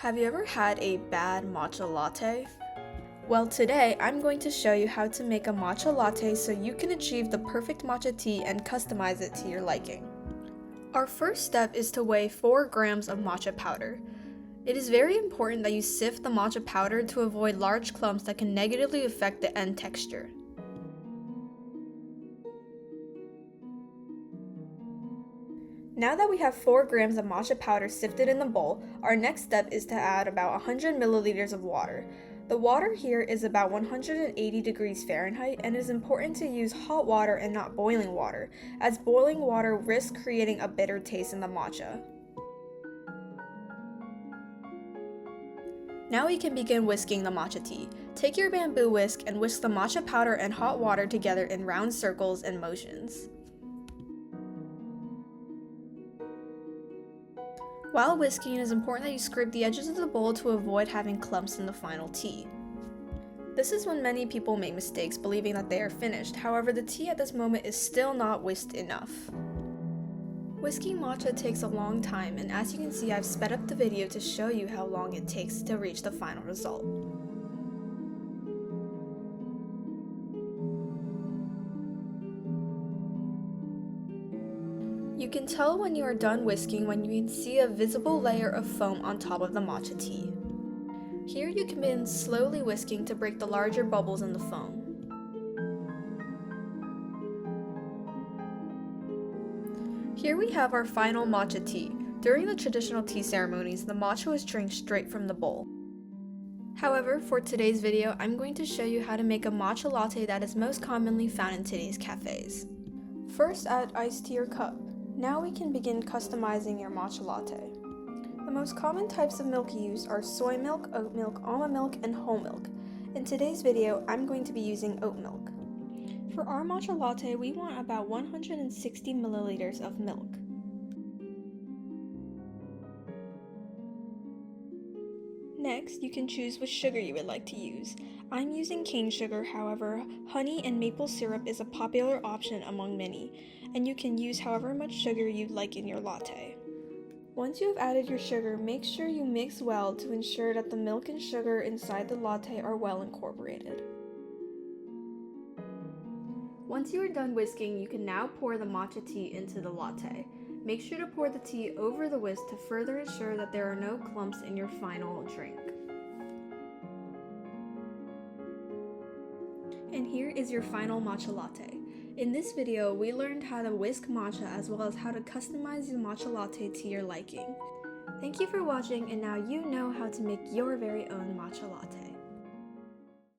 Have you ever had a bad matcha latte? Well, today I'm going to show you how to make a matcha latte so you can achieve the perfect matcha tea and customize it to your liking. Our first step is to weigh 4 grams of matcha powder. It is very important that you sift the matcha powder to avoid large clumps that can negatively affect the end texture. Now that we have 4 grams of matcha powder sifted in the bowl, our next step is to add about 100 milliliters of water. The water here is about 180 degrees Fahrenheit, and it is important to use hot water and not boiling water, as boiling water risks creating a bitter taste in the matcha. Now we can begin whisking the matcha tea. Take your bamboo whisk and whisk the matcha powder and hot water together in round circles and motions. While whisking, it is important that you scrape the edges of the bowl to avoid having clumps in the final tea. This is when many people make mistakes believing that they are finished. However, the tea at this moment is still not whisked enough. Whisking matcha takes a long time, and as you can see, I've sped up the video to show you how long it takes to reach the final result. You can tell when you are done whisking when you can see a visible layer of foam on top of the matcha tea. Here you can begin slowly whisking to break the larger bubbles in the foam. Here we have our final matcha tea. During the traditional tea ceremonies, the matcha was drank straight from the bowl. However, for today's video, I'm going to show you how to make a matcha latte that is most commonly found in today's cafes. First, add ice to your cup. Now we can begin customizing your matcha latte. The most common types of milk used are soy milk, oat milk, almond milk, and whole milk. In today's video, I'm going to be using oat milk. For our matcha latte, we want about 160 milliliters of milk. Next, you can choose which sugar you would like to use. I'm using cane sugar, however, honey and maple syrup is a popular option among many, and you can use however much sugar you'd like in your latte. Once you have added your sugar, make sure you mix well to ensure that the milk and sugar inside the latte are well incorporated. Once you are done whisking, you can now pour the matcha tea into the latte. Make sure to pour the tea over the whisk to further ensure that there are no clumps in your final drink. And here is your final matcha latte. In this video, we learned how to whisk matcha as well as how to customize the matcha latte to your liking. Thank you for watching, and now you know how to make your very own matcha latte.